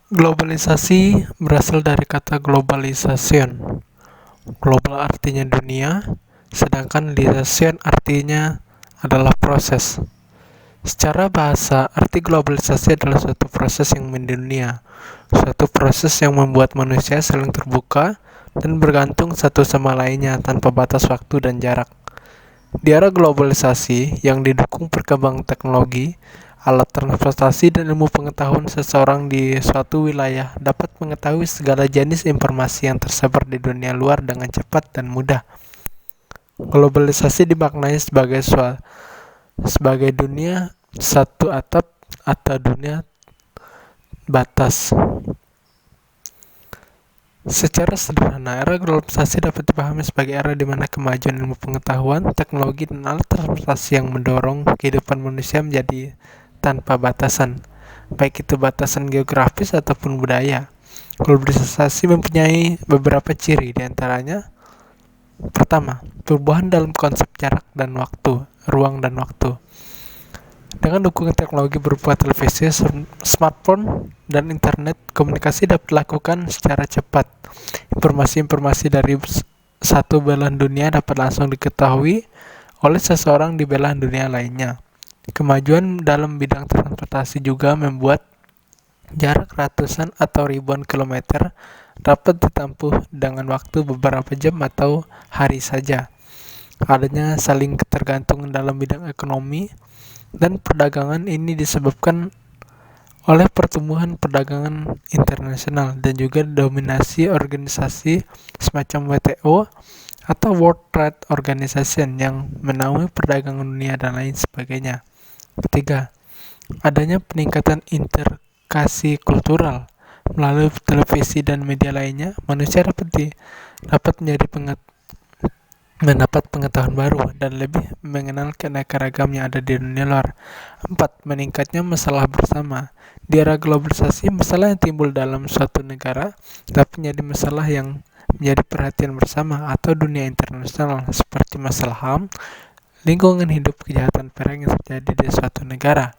Globalisasi berasal dari kata globalization. Global artinya dunia, sedangkan lisation artinya adalah proses. Secara bahasa, arti globalisasi adalah suatu proses yang mendunia, suatu proses yang membuat manusia saling terbuka dan bergantung satu sama lainnya tanpa batas waktu dan jarak. Di era globalisasi yang didukung perkembangan teknologi, alat transportasi, dan ilmu pengetahuan, seseorang di suatu wilayah dapat mengetahui segala jenis informasi yang tersebar di dunia luar dengan cepat dan mudah. Globalisasi dimaknai sebagai dunia satu atap atau dunia batas. Secara sederhana, era globalisasi dapat dipahami sebagai era di mana kemajuan ilmu pengetahuan, teknologi, dan alat transportasi yang mendorong kehidupan manusia menjadi tanpa batasan, baik itu batasan geografis ataupun budaya. Globalisasi mempunyai beberapa ciri, diantaranya: pertama, perubahan dalam konsep jarak dan waktu, ruang dan waktu. Dengan dukungan teknologi berupa televisi, smartphone, dan internet, komunikasi dapat dilakukan secara cepat. Informasi-informasi dari satu belahan dunia dapat langsung diketahui oleh seseorang di belahan dunia lainnya. Kemajuan dalam bidang transportasi juga membuat jarak ratusan atau ribuan kilometer dapat ditempuh dengan waktu beberapa jam atau hari saja. Adanya saling ketergantungan dalam bidang ekonomi dan perdagangan ini disebabkan oleh pertumbuhan perdagangan internasional dan juga dominasi organisasi semacam WTO atau World Trade Organization yang menaungi perdagangan dunia dan lain sebagainya. Ketiga, adanya peningkatan interkasi kultural. Melalui televisi dan media lainnya, manusia dapat mendapat pengetahuan baru dan lebih mengenal keanekaragaman yang ada di dunia luar. 4. Meningkatnya masalah bersama. Di era globalisasi, masalah yang timbul dalam suatu negara dapat menjadi masalah yang menjadi perhatian bersama atau dunia internasional, seperti masalah HAM, lingkungan hidup, kejahatan perang yang terjadi di suatu negara.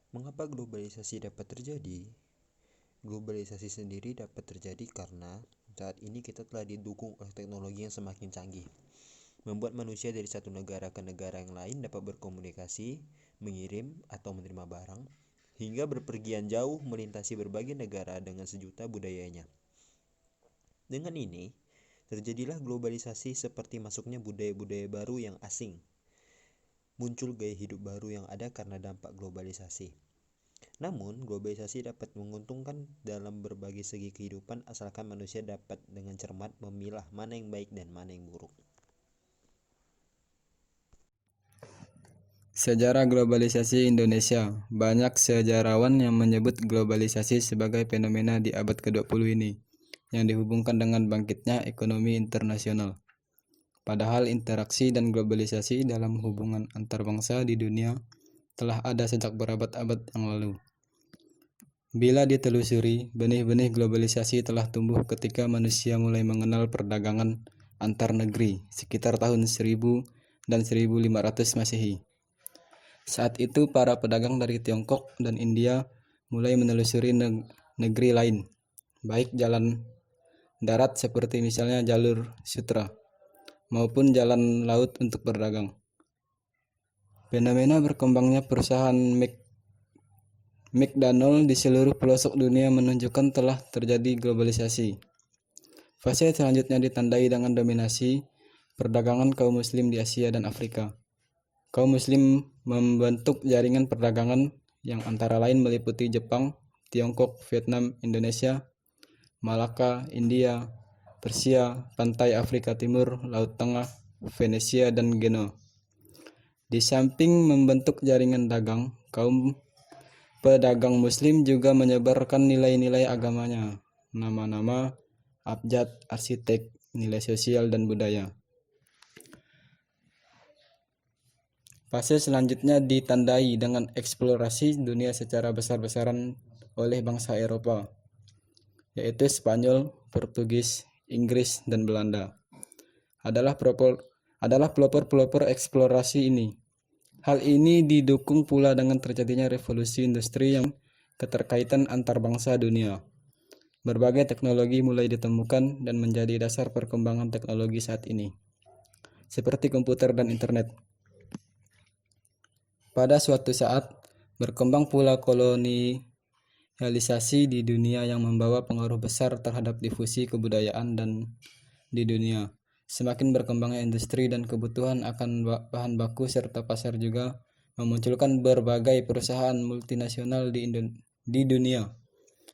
Mengapa globalisasi dapat terjadi? Globalisasi sendiri dapat terjadi karena saat ini kita telah didukung oleh teknologi yang semakin canggih, membuat manusia dari satu negara ke negara yang lain dapat berkomunikasi, mengirim atau menerima barang, hingga berpergian jauh melintasi berbagai negara dengan sejuta budayanya. Dengan ini, terjadilah globalisasi seperti masuknya budaya-budaya baru yang asing. Muncul gaya hidup baru yang ada karena dampak globalisasi. Namun, globalisasi dapat menguntungkan dalam berbagai segi kehidupan asalkan manusia dapat dengan cermat memilah mana yang baik dan mana yang buruk. Sejarah globalisasi Indonesia. Banyak sejarawan yang menyebut globalisasi sebagai fenomena di abad ke-20 ini, yang dihubungkan dengan bangkitnya ekonomi internasional. Padahal interaksi dan globalisasi dalam hubungan antar bangsa di dunia telah ada sejak berabad-abad yang lalu. Bila ditelusuri, benih-benih globalisasi telah tumbuh ketika manusia mulai mengenal perdagangan antar negeri sekitar tahun 1000 dan 1500 Masehi. Saat itu para pedagang dari Tiongkok dan India mulai menelusuri negeri lain, baik jalan darat seperti misalnya jalur sutra, maupun jalan laut untuk berdagang. Fenomena berkembangnya perusahaan McDonald di seluruh pelosok dunia menunjukkan telah terjadi globalisasi. Fase selanjutnya ditandai dengan dominasi perdagangan kaum muslim di Asia dan Afrika. Kaum muslim membentuk jaringan perdagangan yang antara lain meliputi Jepang, Tiongkok, Vietnam, Indonesia, Malaka, India, Persia, pantai Afrika Timur, Laut Tengah, Venesia, dan Genoa. Di samping membentuk jaringan dagang, kaum pedagang muslim juga menyebarkan nilai-nilai agamanya, nama-nama, abjad, arsitek, nilai sosial, dan budaya. Fase selanjutnya ditandai dengan eksplorasi dunia secara besar-besaran oleh bangsa Eropa, yaitu Spanyol, Portugis, Inggris, dan Belanda. Adalah pelopor-pelopor eksplorasi ini. Hal ini didukung pula dengan terjadinya revolusi industri yang keterkaitan antar bangsa dunia. Berbagai teknologi mulai ditemukan dan menjadi dasar perkembangan teknologi saat ini, seperti komputer dan internet. Pada suatu saat, berkembang pula kolonialisasi di dunia yang membawa pengaruh besar terhadap difusi kebudayaan dan di dunia. Semakin berkembangnya industri dan kebutuhan akan bahan baku serta pasar juga memunculkan berbagai perusahaan multinasional di dunia.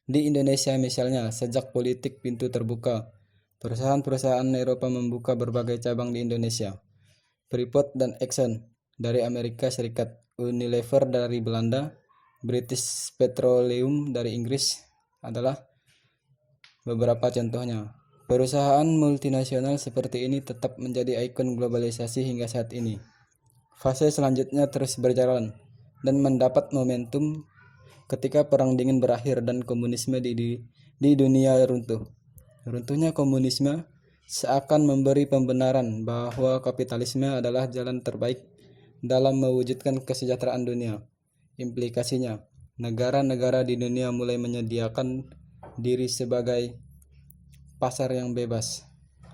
Di Indonesia misalnya, sejak politik pintu terbuka, perusahaan-perusahaan Eropa membuka berbagai cabang di Indonesia. Freeport dan Exxon dari Amerika Serikat, Unilever dari Belanda, British Petroleum dari Inggris adalah beberapa contohnya. Perusahaan multinasional seperti ini tetap menjadi ikon globalisasi hingga saat ini. Fase selanjutnya terus berjalan dan mendapat momentum ketika Perang Dingin berakhir dan komunisme di dunia runtuh. Runtuhnya komunisme seakan memberi pembenaran bahwa kapitalisme adalah jalan terbaik dalam mewujudkan kesejahteraan dunia. Implikasinya, negara-negara di dunia mulai menyediakan diri sebagai pasar yang bebas.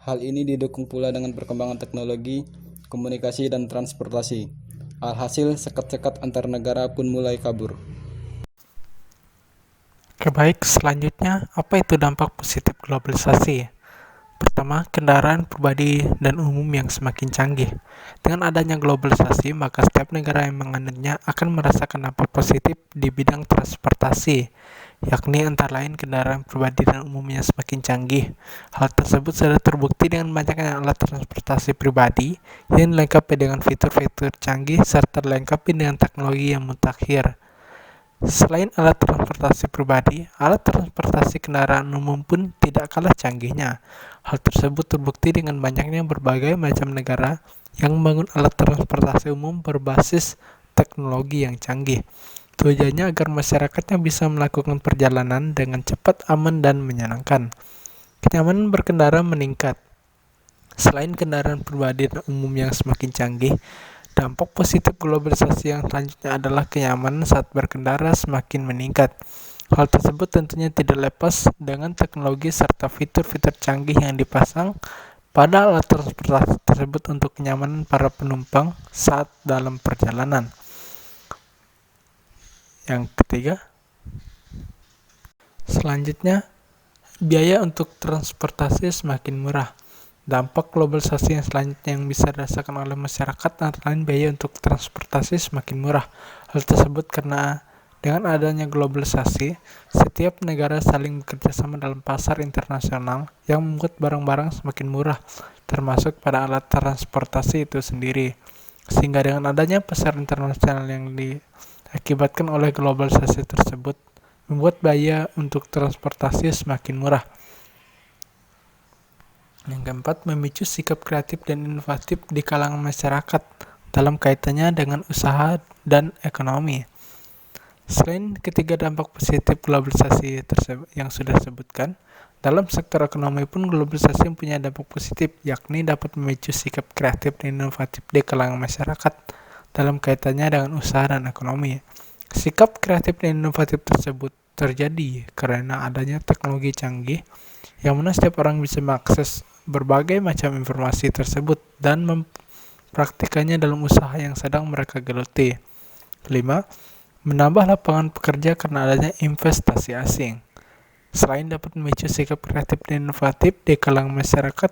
Hal ini didukung pula dengan perkembangan teknologi, komunikasi, dan transportasi. Alhasil, sekat-sekat antar negara pun mulai kabur. Oke, baik, selanjutnya apa itu dampak positif globalisasi? Pertama, kendaraan pribadi dan umum yang semakin canggih. Dengan adanya globalisasi, maka setiap negara yang menganutnya akan merasakan dampak positif di bidang transportasi, yakni antara lain kendaraan pribadi dan umum yang semakin canggih. Hal tersebut sudah terbukti dengan banyaknya alat transportasi pribadi yang dilengkapi dengan fitur-fitur canggih serta dilengkapi dengan teknologi yang mutakhir. Selain alat transportasi pribadi, alat transportasi kendaraan umum pun tidak kalah canggihnya. Hal tersebut terbukti dengan banyaknya berbagai macam negara yang membangun alat transportasi umum berbasis teknologi yang canggih. Tujuannya agar masyarakatnya bisa melakukan perjalanan dengan cepat, aman, dan menyenangkan. Kenyamanan berkendara meningkat. Selain kendaraan pribadi dan umum yang semakin canggih, dampak positif globalisasi yang selanjutnya adalah kenyamanan saat berkendara semakin meningkat. Hal tersebut tentunya tidak lepas dengan teknologi serta fitur-fitur canggih yang dipasang pada alat transportasi tersebut untuk kenyamanan para penumpang saat dalam perjalanan. Yang ketiga, selanjutnya, biaya untuk transportasi semakin murah. Dampak globalisasi yang selanjutnya yang bisa dirasakan oleh masyarakat antara lain biaya untuk transportasi semakin murah. Hal tersebut karena dengan adanya globalisasi, setiap negara saling bekerja sama dalam pasar internasional yang membuat barang-barang semakin murah, termasuk pada alat transportasi itu sendiri. Sehingga dengan adanya pasar internasional yang diakibatkan oleh globalisasi tersebut, membuat biaya untuk transportasi semakin murah. Yang keempat, memicu sikap kreatif dan inovatif di kalangan masyarakat dalam kaitannya dengan usaha dan ekonomi. Selain ketiga dampak positif globalisasi yang sudah disebutkan, dalam sektor ekonomi pun globalisasi mempunyai dampak positif, yakni dapat memicu sikap kreatif dan inovatif di kalangan masyarakat dalam kaitannya dengan usaha dan ekonomi. Sikap kreatif dan inovatif tersebut terjadi karena adanya teknologi canggih yang mana setiap orang bisa mengakses berbagai macam informasi tersebut dan mempraktikannya dalam usaha yang sedang mereka geluti. 5. Menambah lapangan pekerja karena adanya investasi asing. Selain dapat memicu sikap kreatif dan inovatif di kalangan masyarakat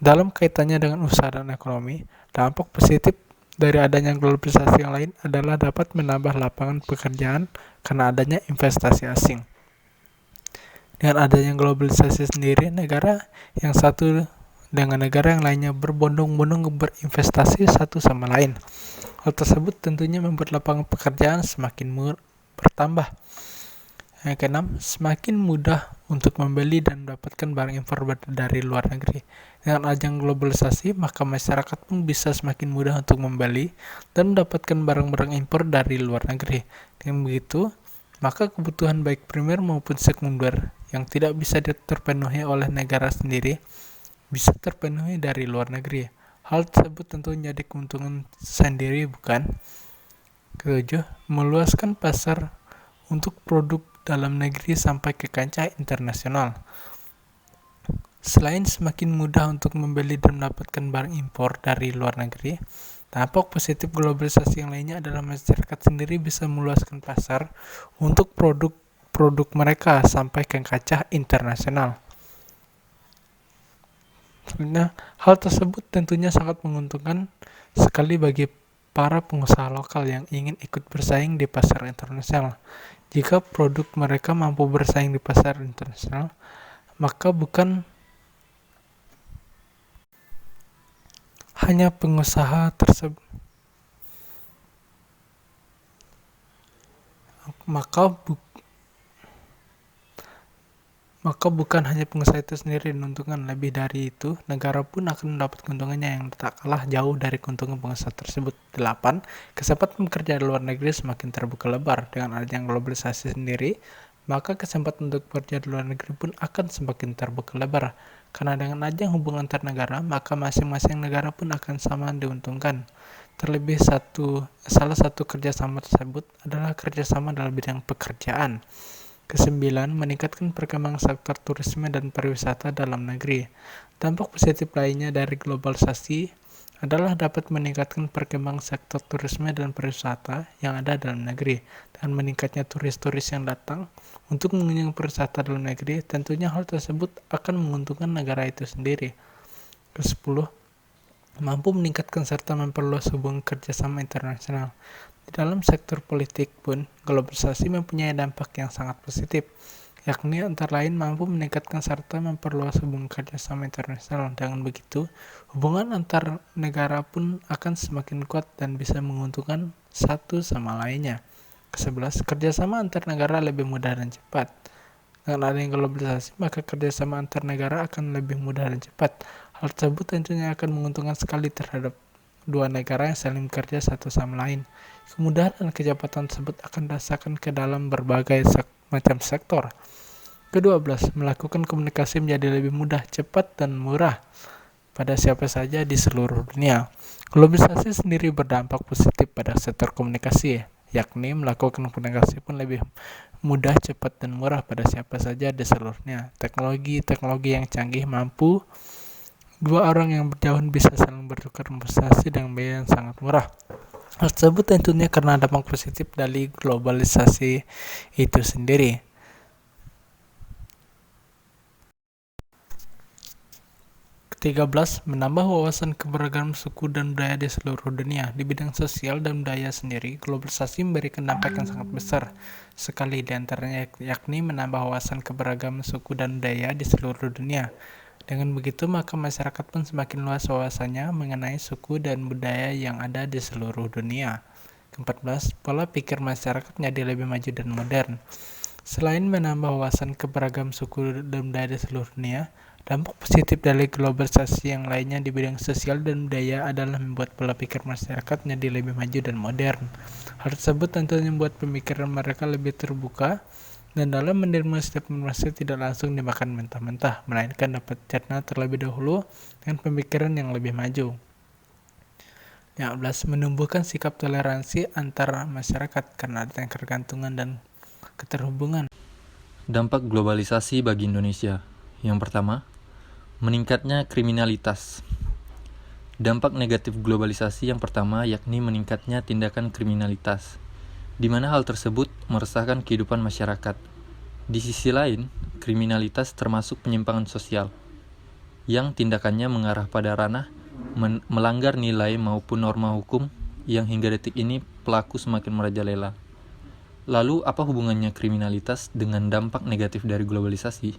dalam kaitannya dengan usaha dan ekonomi, dampak positif dari adanya globalisasi yang lain adalah dapat menambah lapangan pekerjaan karena adanya investasi asing. Dengan adanya globalisasi sendiri, negara yang satu dengan negara yang lainnya berbondong-bondong berinvestasi satu sama lain. Hal tersebut tentunya membuat lapangan pekerjaan semakin bertambah. Yang keenam, semakin mudah untuk membeli dan mendapatkan barang impor dari luar negeri. Dengan ajang globalisasi, maka masyarakat pun bisa semakin mudah untuk membeli dan mendapatkan barang-barang impor dari luar negeri. Dengan begitu, maka kebutuhan baik primer maupun sekunder yang tidak bisa terpenuhi oleh negara sendiri bisa terpenuhi dari luar negeri. Hal tersebut tentu menjadi keuntungan sendiri, bukan? Ketujuh, meluaskan pasar untuk produk dalam negeri sampai ke kancah internasional. Selain semakin mudah untuk membeli dan mendapatkan barang impor dari luar negeri, dampak positif globalisasi yang lainnya adalah masyarakat sendiri bisa meluaskan pasar untuk produk-produk mereka sampai ke kancah internasional. Nah, hal tersebut tentunya sangat menguntungkan sekali bagi para pengusaha lokal yang ingin ikut bersaing di pasar internasional. Jika produk mereka mampu bersaing di pasar internasional, maka bukan hanya pengusaha tersebut, maka bukan hanya pengusaha itu sendiri yang diuntungkan, lebih dari itu, negara pun akan mendapat keuntungannya yang tak kalah jauh dari keuntungan pengusaha tersebut. 8. Kesempatan bekerja di luar negeri semakin terbuka lebar. Dengan adanya globalisasi sendiri, maka kesempatan untuk bekerja di luar negeri pun akan semakin terbuka lebar. Karena dengan adanya hubungan antar negara, maka masing-masing negara pun akan sama diuntungkan. Terlebih salah satu kerjasama tersebut adalah kerjasama dalam bidang pekerjaan. Kesembilan, meningkatkan perkembangan sektor turisme dan pariwisata dalam negeri. Dampak positif lainnya dari globalisasi adalah dapat meningkatkan perkembangan sektor turisme dan pariwisata yang ada dalam negeri. Dan meningkatnya turis-turis yang datang untuk mengunjungi pariwisata dalam negeri, tentunya hal tersebut akan menguntungkan negara itu sendiri. Ke-10, mampu meningkatkan serta memperluas hubungan kerjasama internasional. Di dalam sektor politik pun, globalisasi mempunyai dampak yang sangat positif, yakni antara lain mampu meningkatkan serta memperluas hubungan kerjasama internasional. Dengan begitu, hubungan antar negara pun akan semakin kuat dan bisa menguntungkan satu sama lainnya. Ke-11, kerjasama antar negara lebih mudah dan cepat. Dengan adanya globalisasi, maka kerjasama antar negara akan lebih mudah dan cepat. Hal tersebut tentunya akan menguntungkan sekali terhadap dua negara yang saling bekerja satu sama lain. Kemudahan dan kecepatan tersebut akan dirasakan ke dalam berbagai macam sektor. Ke-12, melakukan komunikasi menjadi lebih mudah, cepat, dan murah pada siapa saja di seluruh dunia. Globalisasi sendiri berdampak positif pada sektor komunikasi, yakni melakukan komunikasi pun lebih mudah, cepat, dan murah pada siapa saja di seluruhnya. Teknologi yang canggih mampu dua orang yang berjauhan bisa saling bertukar informasi dengan biaya yang sangat murah. Hal tersebut tentunya karena dampak positif dari globalisasi itu sendiri. Ke-13, menambah wawasan keberagaman suku dan budaya di seluruh dunia. Di bidang sosial dan budaya sendiri, globalisasi memberikan dampak yang sangat besar sekali, di antaranya yakni menambah wawasan keberagaman suku dan budaya di seluruh dunia. Dengan begitu, maka masyarakat pun semakin luas wawasannya mengenai suku dan budaya yang ada di seluruh dunia. Ke-14, pola pikir masyarakat menjadi lebih maju dan modern. Selain menambah wawasan keberagaman suku dan budaya di seluruh dunia, dampak positif dari globalisasi yang lainnya di bidang sosial dan budaya adalah membuat pola pikir masyarakat menjadi lebih maju dan modern. Hal tersebut tentunya membuat pemikiran mereka lebih terbuka, dan dalam menerima setiap informasi tidak langsung dimakan mentah-mentah, melainkan dapat dicerna terlebih dahulu dengan pemikiran yang lebih maju. 15. Menumbuhkan sikap toleransi antar masyarakat karena adanya ketergantungan dan keterhubungan. Dampak globalisasi bagi Indonesia. Yang pertama, meningkatnya kriminalitas. Dampak negatif globalisasi yang pertama yakni meningkatnya tindakan kriminalitas, di mana hal tersebut meresahkan kehidupan masyarakat. Di sisi lain, kriminalitas termasuk penyimpangan sosial, yang tindakannya mengarah pada ranah melanggar nilai maupun norma hukum yang hingga detik ini pelaku semakin merajalela. Lalu, apa hubungannya kriminalitas dengan dampak negatif dari globalisasi?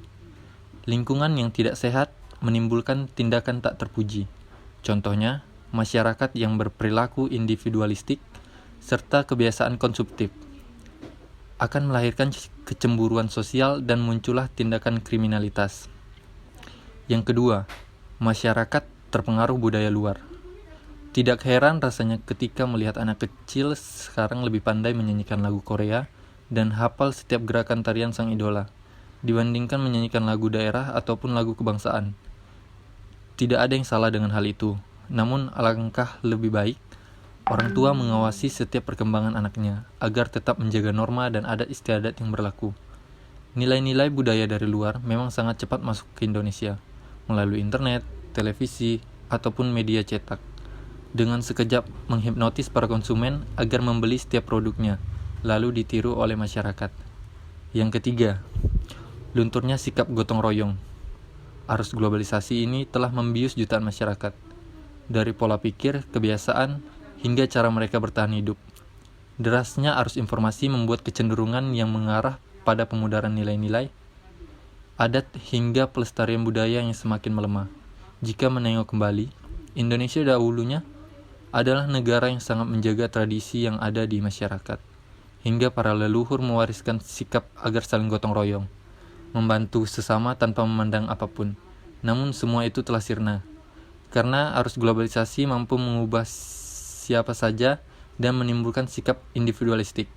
Lingkungan yang tidak sehat menimbulkan tindakan tak terpuji. Contohnya, masyarakat yang berperilaku individualistik serta kebiasaan konsumtif akan melahirkan kecemburuan sosial dan muncullah tindakan kriminalitas. Yang kedua, masyarakat terpengaruh budaya luar. Tidak heran rasanya ketika melihat anak kecil sekarang lebih pandai menyanyikan lagu Korea dan hafal setiap gerakan tarian sang idola, dibandingkan menyanyikan lagu daerah ataupun lagu kebangsaan. Tidak ada yang salah dengan hal itu, namun alangkah lebih baik orang tua mengawasi setiap perkembangan anaknya agar tetap menjaga norma dan adat istiadat yang berlaku. Nilai-nilai budaya dari luar memang sangat cepat masuk ke Indonesia melalui internet, televisi, ataupun media cetak, dengan sekejap menghipnotis para konsumen agar membeli setiap produknya, lalu ditiru oleh masyarakat. Yang ketiga, lunturnya sikap gotong royong. Arus globalisasi ini telah membius jutaan masyarakat, dari pola pikir, kebiasaan, hingga cara mereka bertahan hidup. Derasnya arus informasi membuat kecenderungan yang mengarah pada pemudaran nilai-nilai, adat hingga pelestarian budaya yang semakin melemah. Jika menengok kembali, Indonesia dahulunya adalah negara yang sangat menjaga tradisi yang ada di masyarakat, hingga para leluhur mewariskan sikap agar saling gotong royong, membantu sesama tanpa memandang apapun. Namun semua itu telah sirna, karena arus globalisasi mampu mengubah siapa saja dan menimbulkan sikap individualistik,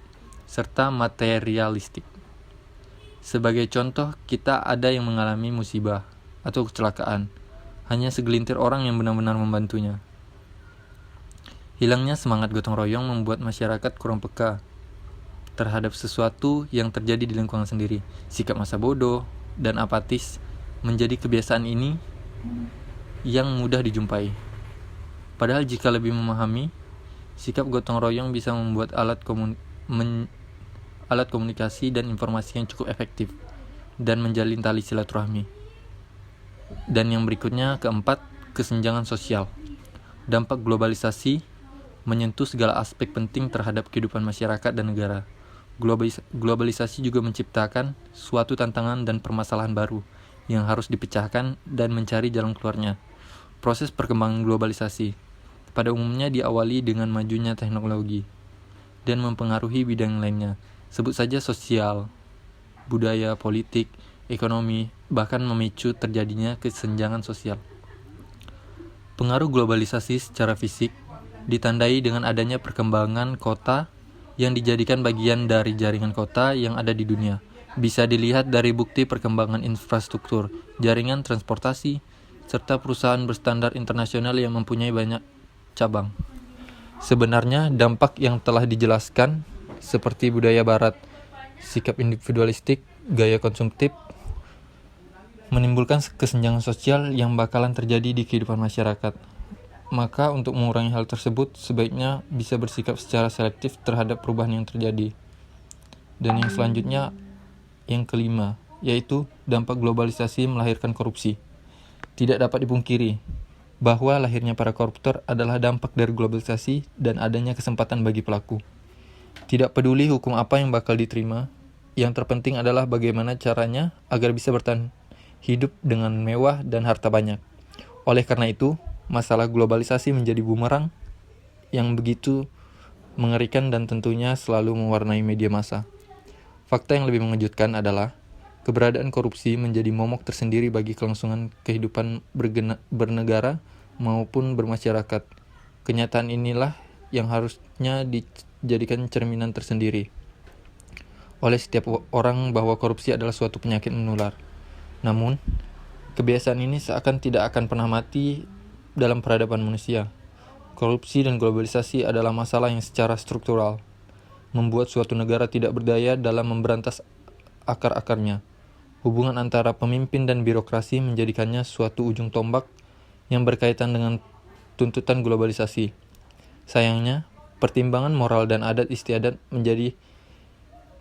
serta materialistik. Sebagai contoh, kita ada yang mengalami musibah atau kecelakaan, hanya segelintir orang yang benar-benar membantunya. Hilangnya semangat gotong royong membuat masyarakat kurang peka terhadap sesuatu yang terjadi di lingkungan sendiri. Sikap masa bodoh dan apatis menjadi kebiasaan ini yang mudah dijumpai. Padahal jika lebih memahami, sikap gotong royong bisa membuat alat komunikasi dan informasi yang cukup efektif dan menjalin tali silaturahmi. Dan yang berikutnya, keempat, kesenjangan sosial. Dampak globalisasi menyentuh segala aspek penting terhadap kehidupan masyarakat dan negara. Globalisasi juga menciptakan suatu tantangan dan permasalahan baru yang harus dipecahkan dan mencari jalan keluarnya. Proses perkembangan globalisasi pada umumnya diawali dengan majunya teknologi dan mempengaruhi bidang lainnya. Sebut saja sosial, budaya, politik, ekonomi, bahkan memicu terjadinya kesenjangan sosial. Pengaruh globalisasi secara fisik ditandai dengan adanya perkembangan kota yang dijadikan bagian dari jaringan kota yang ada di dunia. Bisa dilihat dari bukti perkembangan infrastruktur, jaringan transportasi, serta perusahaan berstandar internasional yang mempunyai banyak cabang. Sebenarnya dampak yang telah dijelaskan seperti budaya barat, sikap individualistik, gaya konsumtif, menimbulkan kesenjangan sosial yang bakalan terjadi di kehidupan masyarakat. Maka untuk mengurangi hal tersebut, sebaiknya bisa bersikap secara selektif terhadap perubahan yang terjadi. Dan yang selanjutnya, yang kelima, yaitu dampak globalisasi melahirkan korupsi. Tidak dapat dipungkiri bahwa lahirnya para koruptor adalah dampak dari globalisasi dan adanya kesempatan bagi pelaku. Tidak peduli hukum apa yang bakal diterima, yang terpenting adalah bagaimana caranya agar bisa bertahan hidup dengan mewah dan harta banyak. Oleh karena itu, masalah globalisasi menjadi bumerang yang begitu mengerikan dan tentunya selalu mewarnai media massa. Fakta yang lebih mengejutkan adalah keberadaan korupsi menjadi momok tersendiri bagi kelangsungan kehidupan bernegara maupun bermasyarakat. Kenyataan inilah yang harusnya dijadikan cerminan tersendiri oleh setiap orang bahwa korupsi adalah suatu penyakit menular. Namun, kebiasaan ini seakan tidak akan pernah mati dalam peradaban manusia. Korupsi dan globalisasi adalah masalah yang secara struktural membuat suatu negara tidak berdaya dalam memberantas akar-akarnya. Hubungan antara pemimpin dan birokrasi menjadikannya suatu ujung tombak yang berkaitan dengan tuntutan globalisasi. Sayangnya, pertimbangan moral dan adat istiadat menjadi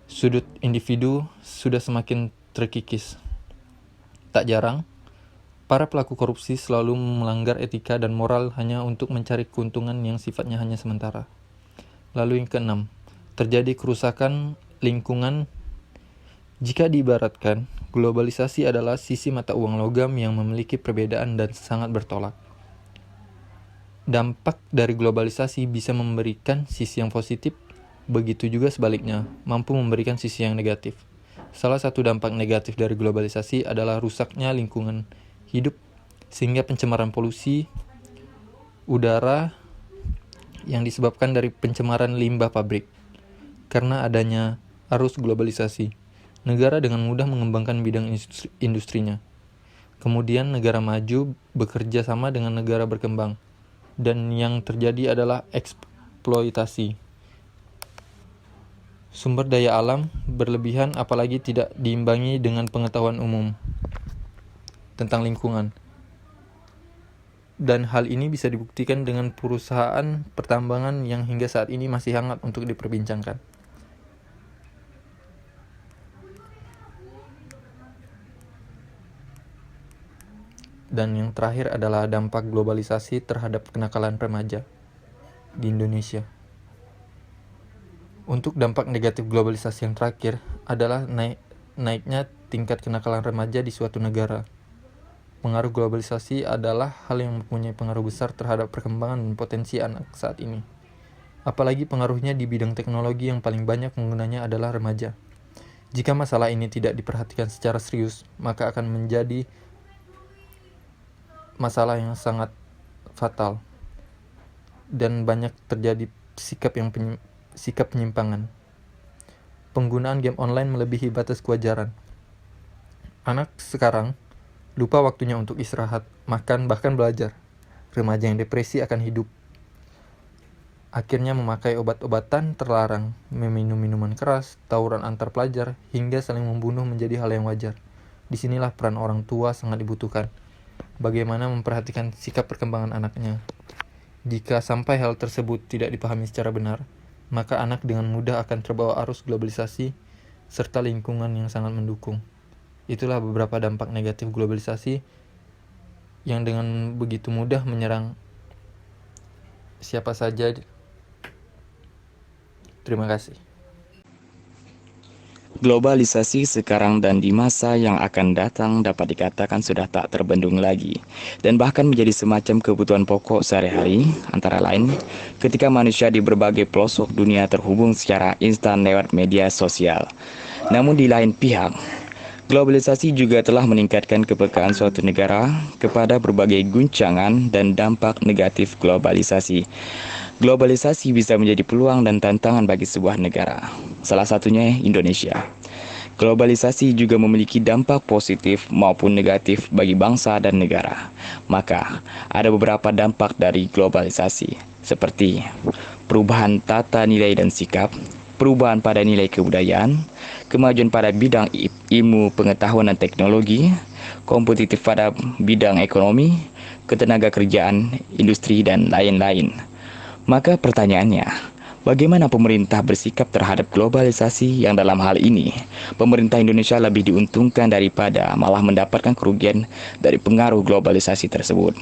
sudut individu sudah semakin terkikis. Tak jarang, para pelaku korupsi selalu melanggar etika dan moral hanya untuk mencari keuntungan yang sifatnya hanya sementara. Lalu yang keenam, terjadi kerusakan lingkungan. Jika diibaratkan, globalisasi adalah sisi mata uang logam yang memiliki perbedaan dan sangat bertolak. Dampak dari globalisasi bisa memberikan sisi yang positif, begitu juga sebaliknya, mampu memberikan sisi yang negatif. Salah satu dampak negatif dari globalisasi adalah rusaknya lingkungan hidup, sehingga pencemaran polusi udara yang disebabkan dari pencemaran limbah pabrik. Karena adanya arus globalisasi. Negara dengan mudah mengembangkan bidang industrinya. Kemudian negara maju bekerja sama dengan negara berkembang. Dan yang terjadi adalah eksploitasi. Sumber daya alam berlebihan apalagi tidak diimbangi dengan pengetahuan umum tentang lingkungan. Dan hal ini bisa dibuktikan dengan perusahaan pertambangan yang hingga saat ini masih hangat untuk diperbincangkan. Dan yang terakhir adalah dampak globalisasi terhadap kenakalan remaja di Indonesia. Untuk dampak negatif globalisasi yang terakhir adalah naiknya tingkat kenakalan remaja di suatu negara. Pengaruh globalisasi adalah hal yang mempunyai pengaruh besar terhadap perkembangan dan potensi anak saat ini. Apalagi pengaruhnya di bidang teknologi yang paling banyak penggunanya adalah remaja. Jika masalah ini tidak diperhatikan secara serius, maka akan menjadi masalah yang sangat fatal dan banyak terjadi sikap penyimpangan. Penggunaan game online melebihi batas kewajaran. Anak sekarang lupa waktunya untuk istirahat, makan, bahkan belajar. Remaja yang depresi akan hidup. Akhirnya memakai obat-obatan terlarang, meminum minuman keras, tawuran antar pelajar, hingga saling membunuh menjadi hal yang wajar. Disinilah peran orang tua sangat dibutuhkan. Bagaimana memperhatikan sikap perkembangan anaknya. Jika sampai hal tersebut tidak dipahami secara benar, maka anak dengan mudah akan terbawa arus globalisasi serta lingkungan yang sangat mendukung. Itulah beberapa dampak negatif globalisasi yang dengan begitu mudah menyerang siapa saja. Terima kasih. Globalisasi sekarang dan di masa yang akan datang dapat dikatakan sudah tak terbendung lagi dan bahkan menjadi semacam kebutuhan pokok sehari-hari, antara lain ketika manusia di berbagai pelosok dunia terhubung secara instan lewat media sosial. Namun di lain pihak, globalisasi juga telah meningkatkan kepekaan suatu negara kepada berbagai guncangan dan dampak negatif globalisasi. Globalisasi bisa menjadi peluang dan tantangan bagi sebuah negara, salah satunya Indonesia. Globalisasi juga memiliki dampak positif maupun negatif bagi bangsa dan negara. Maka, ada beberapa dampak dari globalisasi, seperti perubahan tata nilai dan sikap, perubahan pada nilai kebudayaan, kemajuan pada bidang ilmu pengetahuan dan teknologi, kompetitif pada bidang ekonomi, ketenaga kerjaan, industri, dan lain-lain. Maka pertanyaannya, bagaimana pemerintah bersikap terhadap globalisasi yang dalam hal ini, pemerintah Indonesia lebih diuntungkan daripada malah mendapatkan kerugian dari pengaruh globalisasi tersebut?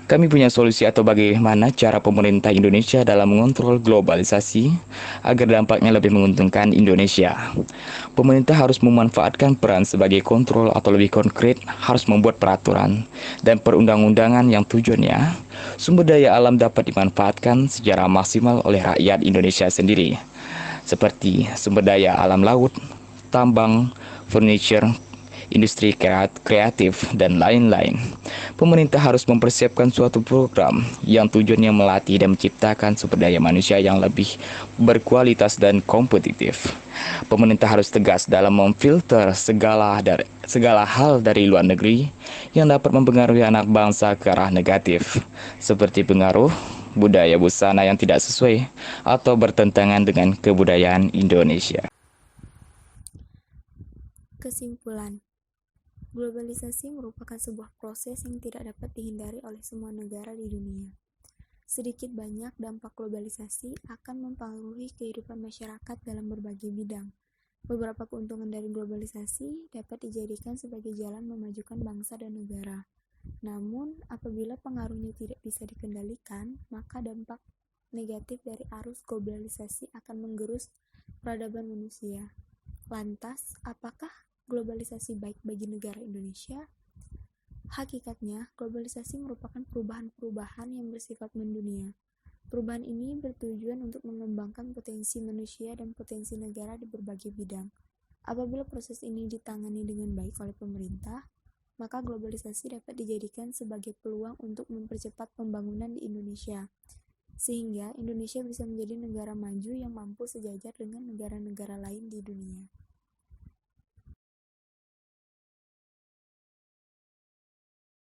Kami punya solusi atau bagaimana cara pemerintah Indonesia dalam mengontrol globalisasi agar dampaknya lebih menguntungkan Indonesia. Pemerintah harus memanfaatkan peran sebagai kontrol atau lebih konkret harus membuat peraturan dan perundang-undangan yang tujuannya sumber daya alam dapat dimanfaatkan secara maksimal oleh rakyat Indonesia sendiri. Seperti sumber daya alam laut, tambang, furniture, industri kreatif, dan lain-lain. Pemerintah harus mempersiapkan suatu program yang tujuannya melatih dan menciptakan sumber daya manusia yang lebih berkualitas dan kompetitif. Pemerintah harus tegas dalam memfilter segala hal dari luar negeri yang dapat mempengaruhi anak bangsa ke arah negatif, seperti pengaruh budaya busana yang tidak sesuai atau bertentangan dengan kebudayaan Indonesia. Kesimpulan, globalisasi merupakan sebuah proses yang tidak dapat dihindari oleh semua negara di dunia. Sedikit banyak dampak globalisasi akan mempengaruhi kehidupan masyarakat dalam berbagai bidang. Beberapa keuntungan dari globalisasi dapat dijadikan sebagai jalan memajukan bangsa dan negara. Namun, apabila pengaruhnya tidak bisa dikendalikan, maka dampak negatif dari arus globalisasi akan menggerus peradaban manusia. Lantas, apakah globalisasi baik bagi negara Indonesia? Hakikatnya, globalisasi merupakan perubahan-perubahan yang bersifat mendunia. Perubahan ini bertujuan untuk mengembangkan potensi manusia dan potensi negara di berbagai bidang. Apabila proses ini ditangani dengan baik oleh pemerintah, maka globalisasi dapat dijadikan sebagai peluang untuk mempercepat pembangunan di Indonesia. sehingga Indonesia bisa menjadi negara maju yang mampu sejajar dengan negara-negara lain di dunia.